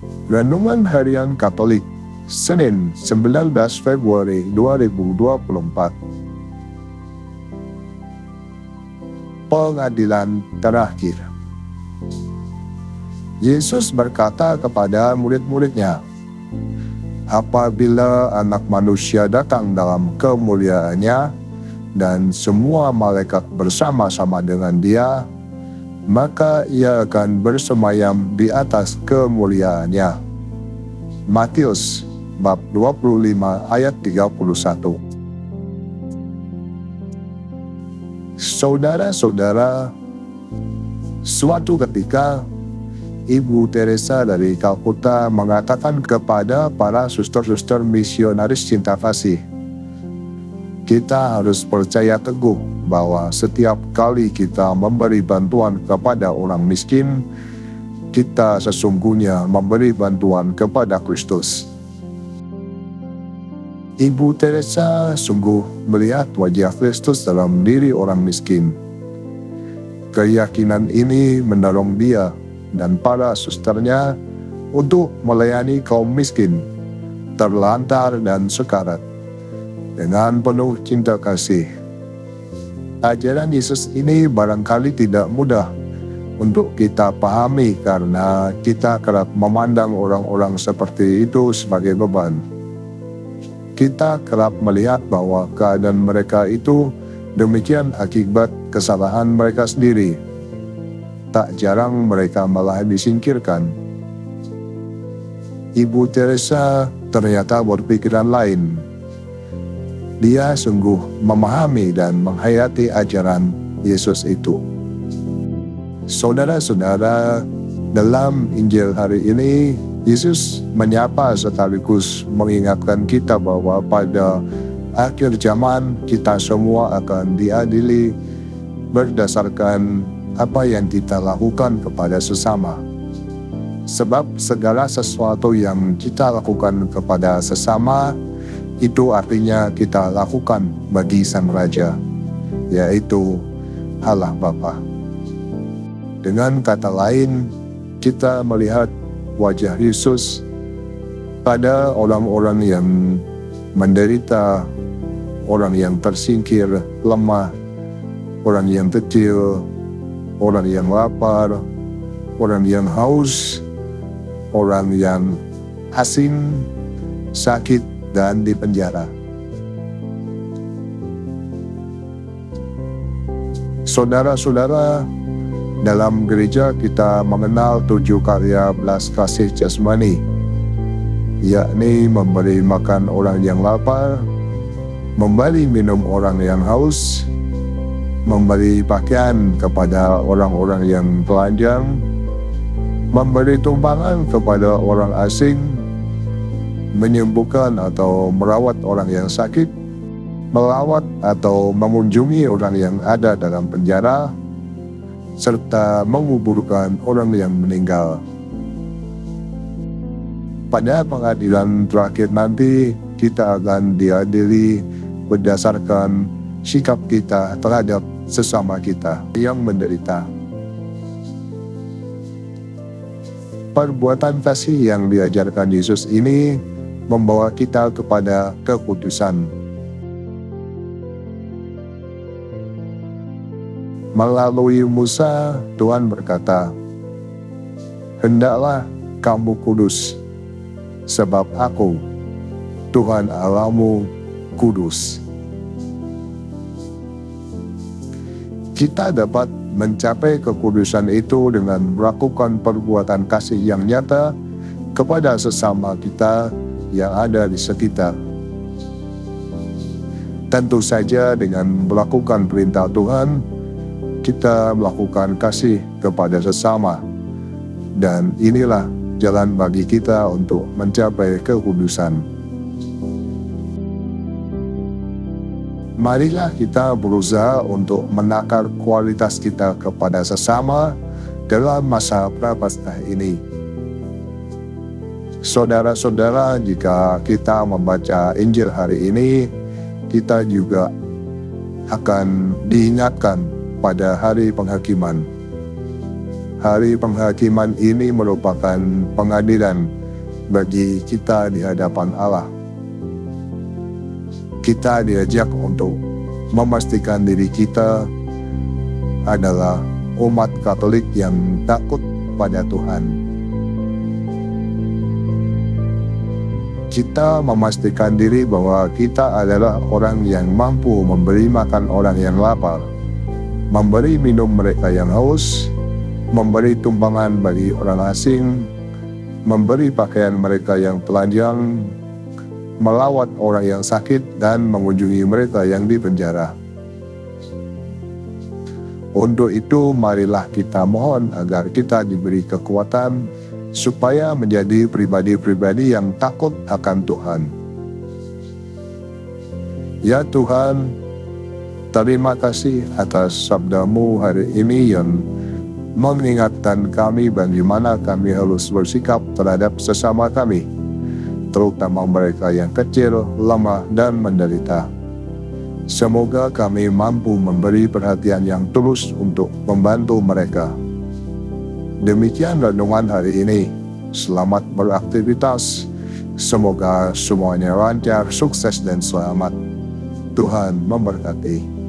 Renungan Harian Katolik, Senin 19 Februari 2024. Pengadilan terakhir. Yesus berkata kepada murid-muridnya, "Apabila Anak Manusia datang dalam kemuliaannya dan semua malaikat bersama-sama dengan Dia, maka Ia akan bersemayam di atas kemuliaannya." Matius bab 25 ayat 31. Saudara-saudara, suatu ketika Ibu Teresa dari Kalkuta mengatakan kepada para suster-suster misionaris cinta kasih, kita harus percaya teguh bahwa setiap kali kita memberi bantuan kepada orang miskin, kita sesungguhnya memberi bantuan kepada Kristus. Ibu Teresa sungguh melihat wajah Kristus dalam diri orang miskin. Keyakinan ini mendorong dia dan para susternya untuk melayani kaum miskin, terlantar dan sekarat dengan penuh cinta kasih. Ajaran Yesus ini barangkali tidak mudah untuk kita pahami karena kita kerap memandang orang-orang seperti itu sebagai beban. Kita kerap melihat bahwa keadaan mereka itu demikian akibat kesalahan mereka sendiri. Tak jarang mereka malah disingkirkan. Ibu Teresa ternyata berpikiran lain. Dia sungguh memahami dan menghayati ajaran Yesus itu. Saudara-saudara, dalam Injil hari ini, Yesus menyapa sekaligus mengingatkan kita bahwa pada akhir zaman kita semua akan diadili berdasarkan apa yang kita lakukan kepada sesama. Sebab segala sesuatu yang kita lakukan kepada sesama, itu artinya kita lakukan bagi Sang Raja, yaitu Allah Bapa. Dengan kata lain, kita melihat wajah Yesus pada orang-orang yang menderita, orang yang tersingkir, lemah, orang yang kecil, orang yang lapar, orang yang haus, orang yang asing, sakit, dan di penjara. Saudara-saudara, dalam gereja kita mengenal 7 karya belas kasih jasmani, yakni memberi makan orang yang lapar, memberi minum orang yang haus, memberi pakaian kepada orang-orang yang telanjang, memberi tumpangan kepada orang asing, menyembuhkan atau merawat orang yang sakit, melawat atau mengunjungi orang yang ada dalam penjara, serta menguburkan orang yang meninggal. Pada pengadilan terakhir nanti, kita akan diadili berdasarkan sikap kita terhadap sesama kita yang menderita. Perbuatan kasih yang diajarkan Yesus ini membawa kita kepada kekudusan. Melalui Musa, Tuhan berkata, "Hendaklah kamu kudus, sebab Aku, Tuhan Allahmu, kudus." Kita dapat mencapai kekudusan itu dengan melakukan perbuatan kasih yang nyata kepada sesama kita yang ada di sekitar. Tentu saja dengan melakukan perintah Tuhan, kita melakukan kasih kepada sesama, dan inilah jalan bagi kita untuk mencapai kekudusan. Marilah kita berusaha untuk menakar kualitas kita kepada sesama dalam masa Prapaskah ini. Saudara-saudara, jika kita membaca Injil hari ini, kita juga akan diingatkan pada hari penghakiman. hari penghakiman ini merupakan pengadilan bagi kita di hadapan Allah. Kita diajak untuk memastikan diri kita adalah umat Katolik yang takut pada Tuhan. Kita memastikan diri bahwa kita adalah orang yang mampu memberi makan orang yang lapar, memberi minum mereka yang haus, memberi tumpangan bagi orang asing, memberi pakaian mereka yang telanjang, melawat orang yang sakit, dan mengunjungi mereka yang dipenjara. Untuk itu, marilah kita mohon agar kita diberi kekuatan supaya menjadi pribadi-pribadi yang takut akan Tuhan. Ya Tuhan, terima kasih atas sabda-Mu hari ini yang mengingatkan kami bagaimana kami harus bersikap terhadap sesama kami, terutama mereka yang kecil, lemah, dan menderita. Semoga kami mampu memberi perhatian yang tulus untuk membantu mereka. Demikian renungan hari ini. Selamat beraktivitas. Semoga semuanya lancar, sukses, dan selamat. Tuhan memberkati.